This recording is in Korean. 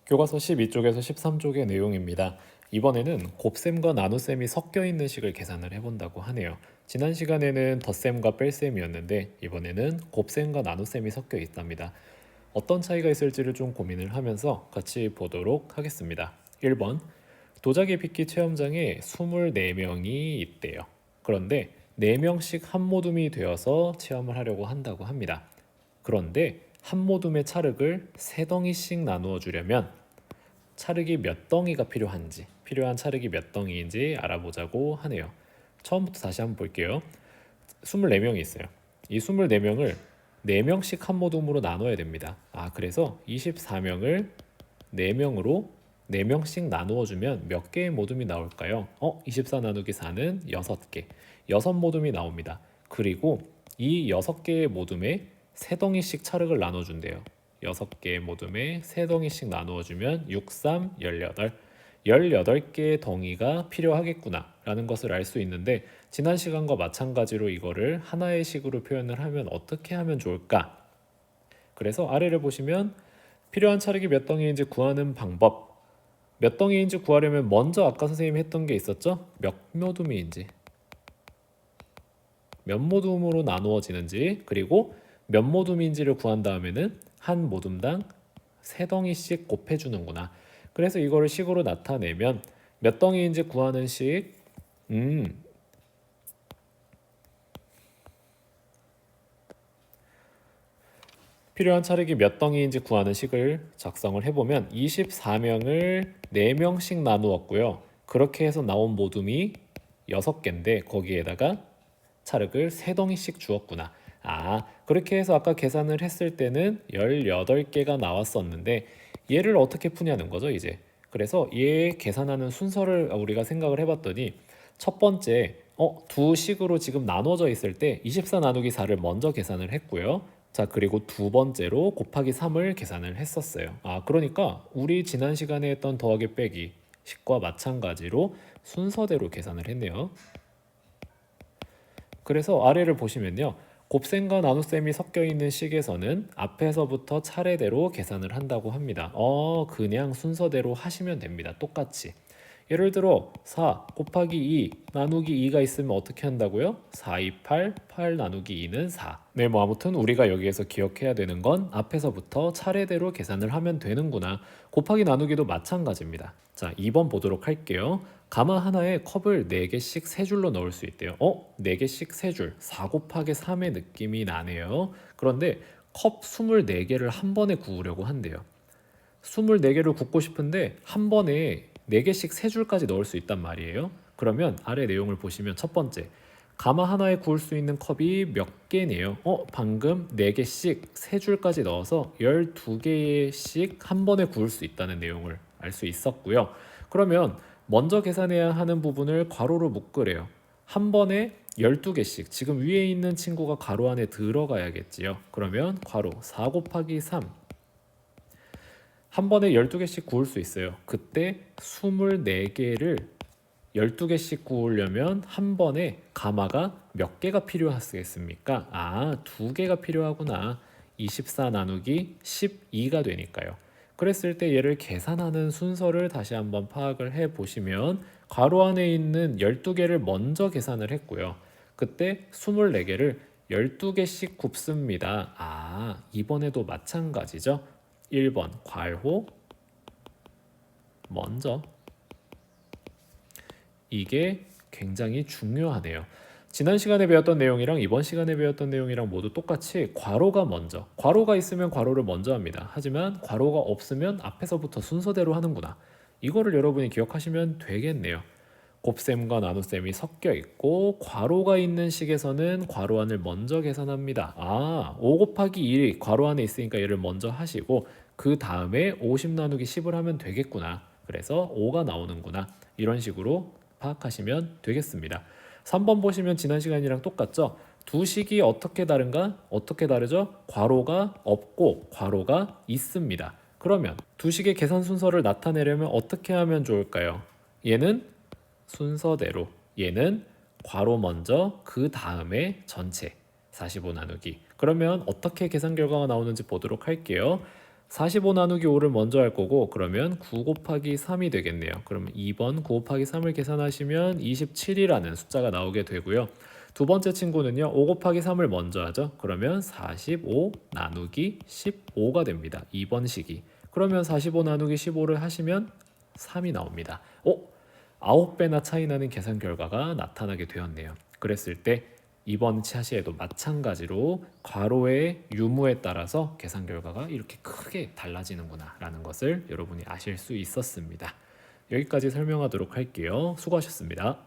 교과서 12쪽에서 13쪽의 내용입니다. 이번에는 곱셈과 나눗셈이 섞여 있는 식을 계산을 해본다고 하네요. 지난 시간에는 덧셈과 뺄셈이었는데 이번에는 곱셈과 나눗셈이 섞여 있답니다. 어떤 차이가 있을지를 좀 고민을 하면서 같이 보도록 하겠습니다. 1번, 도자기 빚기 체험장에 24명이 있대요. 그런데 4명씩 한 모둠이 되어서 체험을 하려고 한다고 합니다. 그런데 한 모둠의 찰흙을 3덩이씩 나누어 주려면 찰흙이 몇 덩이가 필요한지, 필요한 찰흙이 몇 덩이인지 알아보자고 하네요. 처음부터 다시 한번 볼게요. 24명이 있어요. 이 24명을 4명씩 한 모둠으로 나눠야 됩니다. 그래서 24명을 4명으로 4명씩 나누어 주면 몇 개의 모둠이 나올까요? 24 나누기 4는 6개. 6모둠이 나옵니다. 그리고 이 6개의 모둠에 3덩이씩 찰흙을 나눠준대요. 6개의 모둠에 3덩이씩 나누어주면 6, 3, 18. 18개의 덩이가 필요하겠구나 라는 것을 알 수 있는데 지난 시간과 마찬가지로 이거를 하나의 식으로 표현을 하면 어떻게 하면 좋을까? 그래서 아래를 보시면 필요한 찰흙이 몇 덩이인지 구하는 방법. 몇 덩이인지 구하려면 먼저 아까 선생님이 했던 게 있었죠? 몇 모둠인지, 몇 모둠으로 나누어지는지, 그리고 몇 모둠인지를 구한 다음에는 한 모둠당 3덩이씩 곱해주는구나. 그래서 이거를 식으로 나타내면 몇 덩이인지 구하는 식, 필요한 찰흙이 몇 덩이인지 구하는 식을 작성을 해보면 24명을 4명씩 나누었고요. 그렇게 해서 나온 모둠이 6개인데 거기에다가 찰흙을 3덩이씩 주었구나. 그렇게 해서 아까 계산을 했을 때는 18개가 나왔었는데 얘를 어떻게 푸냐는 거죠, 이제. 그래서 얘 계산하는 순서를 우리가 생각을 해봤더니 첫 번째, 두 식으로 지금 나눠져 있을 때 24 나누기 4를 먼저 계산을 했고요. 자, 그리고 두 번째로 곱하기 3을 계산을 했었어요. 그러니까 우리 지난 시간에 했던 더하기 빼기 식과 마찬가지로 순서대로 계산을 했네요. 그래서 아래를 보시면요. 곱셈과 나눗셈이 섞여 있는 식에서는 앞에서부터 차례대로 계산을 한다고 합니다. 그냥 순서대로 하시면 됩니다. 똑같이. 예를 들어 4 곱하기 2 나누기 2가 있으면 어떻게 한다고요? 4, 2, 8, 8 나누기 2는 4. 네, 뭐 아무튼 우리가 여기에서 기억해야 되는 건 앞에서부터 차례대로 계산을 하면 되는구나. 곱하기 나누기도 마찬가지입니다. 자, 2번 보도록 할게요. 가마 하나에 컵을 4개씩 3줄로 넣을 수 있대요. 4개씩 3줄, 4 곱하기 3의 느낌이 나네요. 그런데 컵 24개를 한 번에 구우려고 한대요. 24개를 굽고 싶은데 한 번에 4개씩 3줄까지 넣을 수 있단 말이에요. 그러면 아래 내용을 보시면 첫 번째, 가마 하나에 구울 수 있는 컵이 몇 개네요. 방금 4개씩 3줄까지 넣어서 12개씩 한 번에 구울 수 있다는 내용을 알 수 있었고요. 그러면 먼저 계산해야 하는 부분을 괄호로 묶으래요. 한 번에 12개씩, 지금 위에 있는 친구가 괄호 안에 들어가야겠지요. 그러면 괄호 4 곱하기 3, 한 번에 12개씩 구울 수 있어요. 그때 24개를 12개씩 구우려면 한 번에 가마가 몇 개가 필요하겠습니까? 2개가 필요하구나. 24 나누기 12가 되니까요. 그랬을 때 얘를 계산하는 순서를 다시 한번 파악을 해보시면 괄호 안에 있는 12개를 먼저 계산을 했고요. 그때 24개를 12개씩 굽습니다. 이번에도 마찬가지죠. 1번 괄호 먼저. 이게 굉장히 중요하네요. 지난 시간에 배웠던 내용이랑 이번 시간에 배웠던 내용이랑 모두 똑같이 괄호가 먼저. 괄호가 있으면 괄호를 먼저 합니다. 하지만 괄호가 없으면 앞에서부터 순서대로 하는구나. 이거를 여러분이 기억하시면 되겠네요. 곱셈과 나눗셈이 섞여 있고 괄호가 있는 식에서는 괄호 안을 먼저 계산합니다. 5 곱하기 1이 괄호 안에 있으니까 얘를 먼저 하시고 그 다음에 50 나누기 10을 하면 되겠구나. 그래서 5가 나오는구나. 이런 식으로 파악하시면 되겠습니다. 3번 보시면 지난 시간이랑 똑같죠? 두 식이 어떻게 다른가? 어떻게 다르죠? 괄호가 없고 괄호가 있습니다. 그러면 두 식의 계산 순서를 나타내려면 어떻게 하면 좋을까요? 얘는 순서대로, 얘는 괄호 먼저 그 다음에 전체 45 나누기. 그러면 어떻게 계산 결과가 나오는지 보도록 할게요. 45 나누기 5를 먼저 할 거고 그러면 9 곱하기 3이 되겠네요. 그러면 2번 9 곱하기 3을 계산하시면 27이라는 숫자가 나오게 되고요. 두 번째 친구는요. 5 곱하기 3을 먼저 하죠. 그러면 45 나누기 15가 됩니다. 2번 식이. 그러면 45 나누기 15를 하시면 3이 나옵니다. 9배나 차이 나는 계산 결과가 나타나게 되었네요. 그랬을 때 이번 차시에도 마찬가지로 괄호의 유무에 따라서 계산 결과가 이렇게 크게 달라지는구나 라는 것을 여러분이 아실 수 있었습니다. 여기까지 설명하도록 할게요. 수고하셨습니다.